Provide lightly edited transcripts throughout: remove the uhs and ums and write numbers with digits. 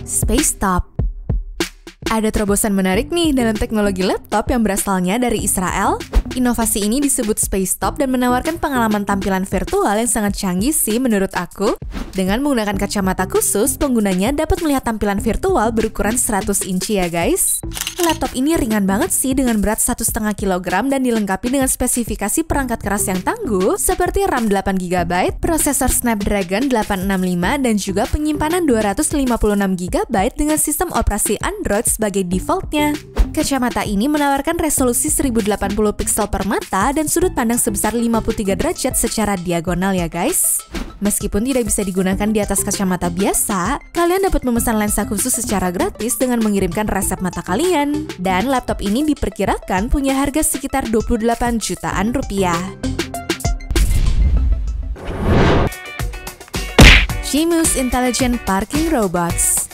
SpaceTop. Ada terobosan menarik nih dalam teknologi laptop yang berasalnya dari Israel. Inovasi ini disebut SpaceTop dan menawarkan pengalaman tampilan virtual yang sangat canggih sih menurut aku. Dengan menggunakan kacamata khusus, penggunanya dapat melihat tampilan virtual berukuran 100 inci ya guys. Laptop ini ringan banget sih dengan berat 1,5 kg dan dilengkapi dengan spesifikasi perangkat keras yang tangguh seperti RAM 8GB, prosesor Snapdragon 865, dan juga penyimpanan 256GB dengan sistem operasi Android sebagai defaultnya. Kacamata ini menawarkan resolusi 1080 pixel per mata dan sudut pandang sebesar 53 derajat secara diagonal ya guys. Meskipun tidak bisa digunakan di atas kacamata biasa, kalian dapat memesan lensa khusus secara gratis dengan mengirimkan resep mata kalian. Dan laptop ini diperkirakan punya harga sekitar 28 jutaan rupiah. Jimus Intelligent Parking Robots.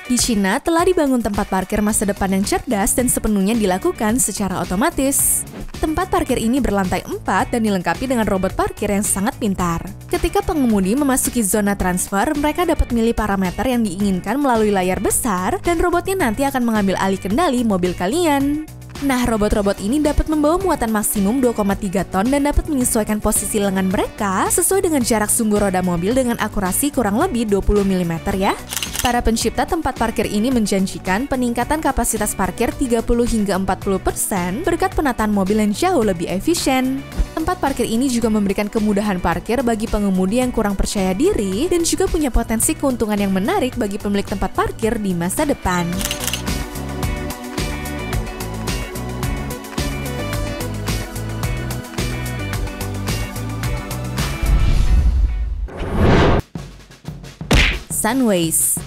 Di Cina telah dibangun tempat parkir masa depan yang cerdas dan sepenuhnya dilakukan secara otomatis. Tempat parkir ini berlantai 4 dan dilengkapi dengan robot parkir yang sangat pintar. Ketika pengemudi memasuki zona transfer, mereka dapat memilih parameter yang diinginkan melalui layar besar dan robotnya nanti akan mengambil alih kendali mobil kalian. Nah, robot-robot ini dapat membawa muatan maksimum 2,3 ton dan dapat menyesuaikan posisi lengan mereka sesuai dengan jarak sumbu roda mobil dengan akurasi kurang lebih 20 mm ya. Para pencipta tempat parkir ini menjanjikan peningkatan kapasitas parkir 30 hingga 40% berkat penataan mobil yang jauh lebih efisien. Tempat parkir ini juga memberikan kemudahan parkir bagi pengemudi yang kurang percaya diri dan juga punya potensi keuntungan yang menarik bagi pemilik tempat parkir di masa depan. Sunways.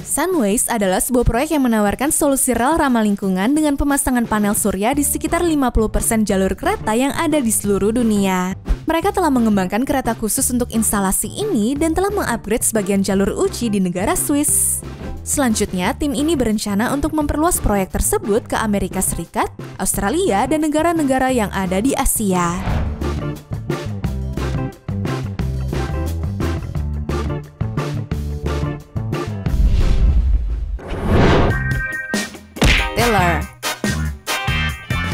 Sunways adalah sebuah proyek yang menawarkan solusi rel ramah lingkungan dengan pemasangan panel surya di sekitar 50% jalur kereta yang ada di seluruh dunia. Mereka telah mengembangkan kereta khusus untuk instalasi ini dan telah mengupgrade sebagian jalur uji di negara Swiss. Selanjutnya, tim ini berencana untuk memperluas proyek tersebut ke Amerika Serikat, Australia, dan negara-negara yang ada di Asia. Tiller.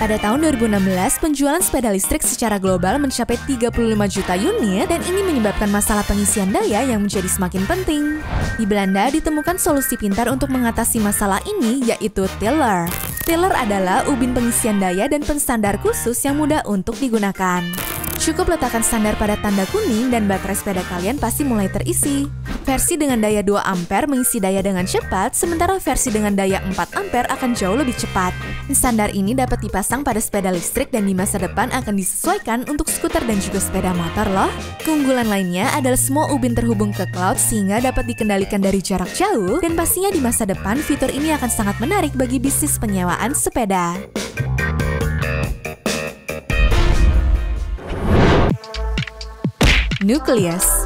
Pada tahun 2016, penjualan sepeda listrik secara global mencapai 35 juta unit dan ini menyebabkan masalah pengisian daya yang menjadi semakin penting. Di Belanda ditemukan solusi pintar untuk mengatasi masalah ini, yaitu Tiller. Tiller adalah ubin pengisian daya dan penstandar khusus yang mudah untuk digunakan. Cukup letakkan standar pada tanda kuning dan baterai sepeda kalian pasti mulai terisi. Versi dengan daya 2 ampere mengisi daya dengan cepat, sementara versi dengan daya 4 ampere akan jauh lebih cepat. Standar ini dapat dipasang pada sepeda listrik dan di masa depan akan disesuaikan untuk skuter dan juga sepeda motor loh. Keunggulan lainnya adalah semua ubin terhubung ke cloud sehingga dapat dikendalikan dari jarak jauh dan pastinya di masa depan fitur ini akan sangat menarik bagi bisnis penyewaan sepeda. Nucleus.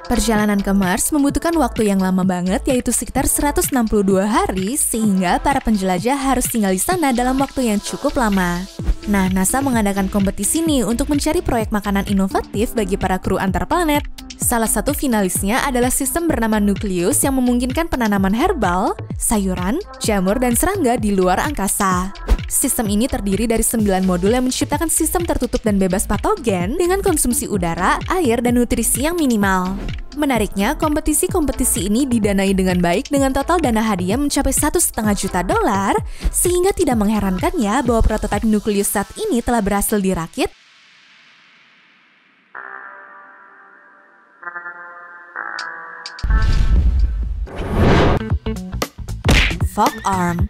Perjalanan ke Mars membutuhkan waktu yang lama banget, yaitu sekitar 162 hari, sehingga para penjelajah harus tinggal di sana dalam waktu yang cukup lama. Nah, NASA mengadakan kompetisi nih untuk mencari proyek makanan inovatif bagi para kru antar planet. Salah satu finalisnya adalah sistem bernama Nucleus yang memungkinkan penanaman herbal, sayuran, jamur, dan serangga di luar angkasa. Sistem ini terdiri dari 9 modul yang menciptakan sistem tertutup dan bebas patogen dengan konsumsi udara, air, dan nutrisi yang minimal. Menariknya, kompetisi-kompetisi ini didanai dengan baik dengan total dana hadiah mencapai $1,5 juta, sehingga tidak mengherankan ya bahwa prototipe Nucleus saat ini telah berhasil dirakit. Fog Arm.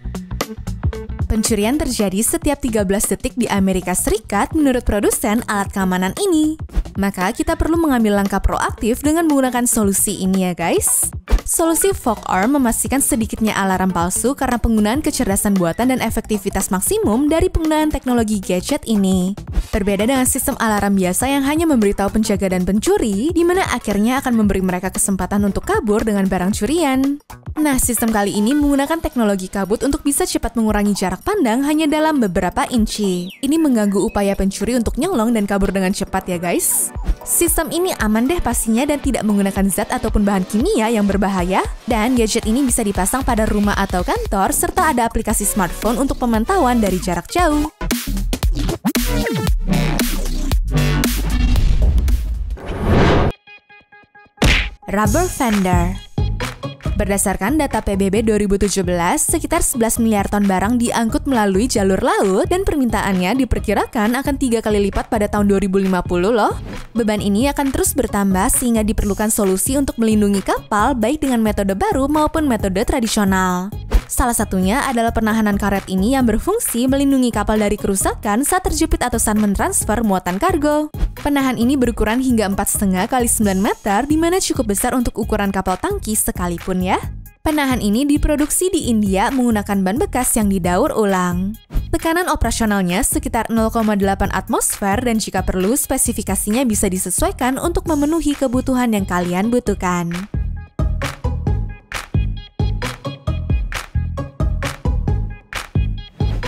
Pencurian terjadi setiap 13 detik di Amerika Serikat menurut produsen alat keamanan ini. Maka kita perlu mengambil langkah proaktif dengan menggunakan solusi ini ya guys. Solusi Fog Arm memastikan sedikitnya alarm palsu karena penggunaan kecerdasan buatan dan efektivitas maksimum dari penggunaan teknologi gadget ini. Berbeda dengan sistem alarm biasa yang hanya memberitahu penjaga dan pencuri, di mana akhirnya akan memberi mereka kesempatan untuk kabur dengan barang curian. Nah, sistem kali ini menggunakan teknologi kabut untuk bisa cepat mengurangi jarak pandang hanya dalam beberapa inci. Ini mengganggu upaya pencuri untuk nyelong dan kabur dengan cepat ya guys. Sistem ini aman deh pastinya dan tidak menggunakan zat ataupun bahan kimia yang berbahaya. berbahaya, dan gadget ini bisa dipasang pada rumah atau kantor, serta ada aplikasi smartphone untuk pemantauan dari jarak jauh. Rubber Fender. Berdasarkan data PBB 2017, sekitar 11 miliar ton barang diangkut melalui jalur laut dan permintaannya diperkirakan akan 3 kali lipat pada tahun 2050 loh. Beban ini akan terus bertambah sehingga diperlukan solusi untuk melindungi kapal baik dengan metode baru maupun metode tradisional. Salah satunya adalah penahanan karet ini yang berfungsi melindungi kapal dari kerusakan saat terjepit atau saat mentransfer muatan kargo. Penahan ini berukuran hingga 4,5 x 9 meter, di mana cukup besar untuk ukuran kapal tangki sekalipun ya. Penahan ini diproduksi di India menggunakan ban bekas yang didaur ulang. Tekanan operasionalnya sekitar 0,8 atmosfer dan jika perlu spesifikasinya bisa disesuaikan untuk memenuhi kebutuhan yang kalian butuhkan.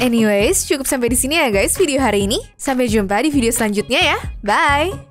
Anyways, cukup sampai di sini ya guys video hari ini. Sampai jumpa di video selanjutnya ya. Bye!